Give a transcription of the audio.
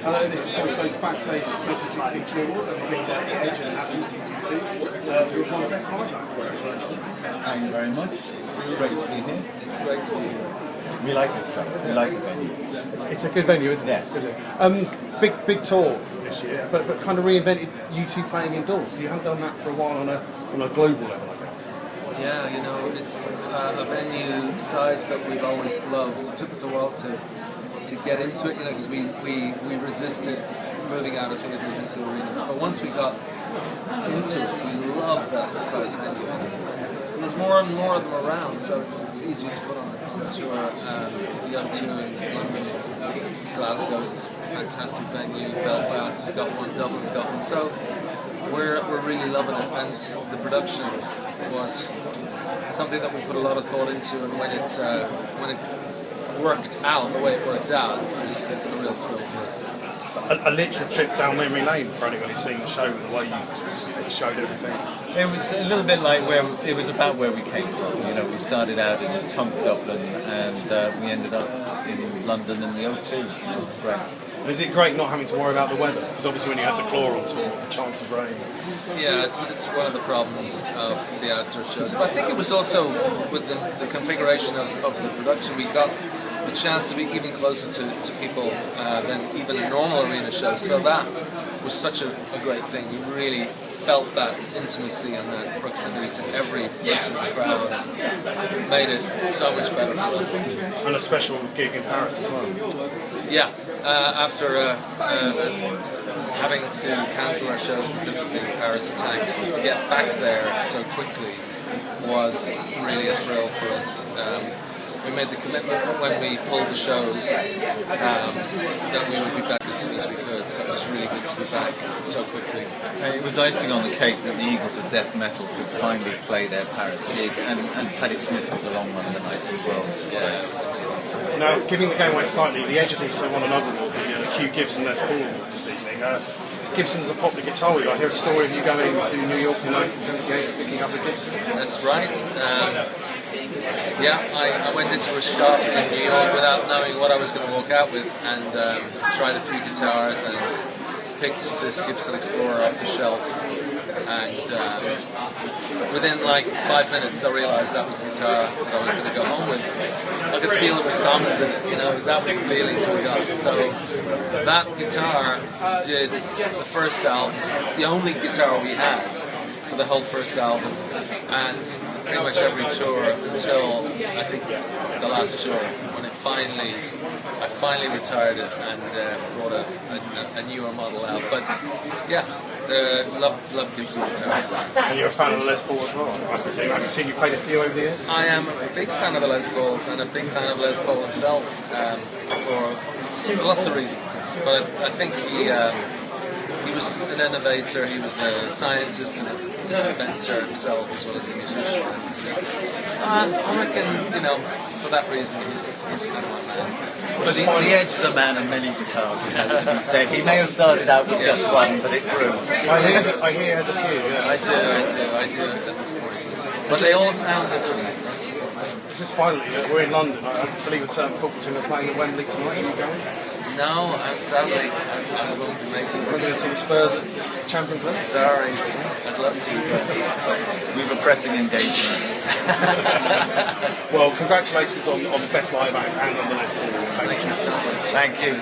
Hello, this is Periscope's backstage at 2016 Awards. I'm joined by the Edge and Adam from You're one of the best live acts. Congratulations. Thank you very much. It's great to be here. It's great to be here. We like this place. We like the venue. It's a good venue, isn't it? Yeah. Big tour this year, but kind of reinvented you two playing indoors. You haven't done that for a while on a global level, I guess. Yeah, you know, it's a venue size that we've always loved. It took us a while to get into it, you know, because we resisted moving out of theatres into arenas. But once we got into it, we loved that size venue. And there's more and more of them around, so it's easier to put on a tour. The O2 in London, Glasgow's a fantastic venue, Belfast has got one, Dublin's got one. So we're really loving it, and the production was something that we put a lot of thought into, and when it worked out the way it worked out, it was a real thrill for us. A literal trip down memory lane for anybody who's seen the show, the way you showed everything. It was a little bit like it was about where we came from. You know, we started out in punk Dublin and we ended up in London in the O2. You know, it was great. And is it great not having to worry about the weather? Because obviously when you had the Claw on tour, the chance of rain. Yeah, it's one of the problems of the outdoor shows. But I think it was also with the configuration of the production, we got the chance to be even closer to people than even a normal arena show. So that was such a great thing. We really felt that intimacy and that proximity to every person in the crowd. Made it so much better for us. And a special gig in Paris as well. Yeah, after having to cancel our shows because of the Paris attacks, to get back there so quickly was really a thrill for us. We made the commitment when we pulled the shows that we would be back as soon as we could, so it was really good to be back so quickly. It was icing on the cake that the Eagles of Death Metal could finally play their Paris gig, and Patti Smith was along one of the nights as well. Yeah, it was amazing. Now, giving the game away slightly, the Edge has also won another award, the Hugh Gibson Les Paul Award this evening. Gibson's a popular guitar wheel. I hear a story of you going to New York in 1978 and picking up a Gibson. That's right. Yeah, I went into a shop in New York without knowing what I was going to walk out with, and tried a few guitars and picked this Gibson Explorer off the shelf. And within like 5 minutes, I realised that was the guitar that I was going to go home with. I could feel there were songs in it, you know, that was the feeling that we got. So that guitar did the first album, the only guitar we had for the whole first album, and pretty much every tour until I think the last tour, when I finally retired it and brought a newer model out. But yeah, love Gibson guitars. And you're a fan of the Les Paul as well, I presume. I've seen you played a few over the years. I am a big fan of the Les Pauls and a big fan of Les Paul himself for lots of reasons. But I think he was an innovator, he was a scientist and an inventor himself as well as a musician. I reckon, you know, for that reason he's kind of my man. But the Edge is a man of many guitars, it has to be said. He may have started out with just one, but it grew. I hear he has a few, yeah. I do at this point. But they all sound different. That's the point. Just finally, we're in London. I believe a certain football team are playing at Wembley tonight. Are you going? No, sadly, I won't be making it. We're going to see the Spurs at Champions League. Sorry, I'd love to, but We have a pressing engagement. Well, congratulations on the best live act and on the Les Paul. thank you so much. Thank you.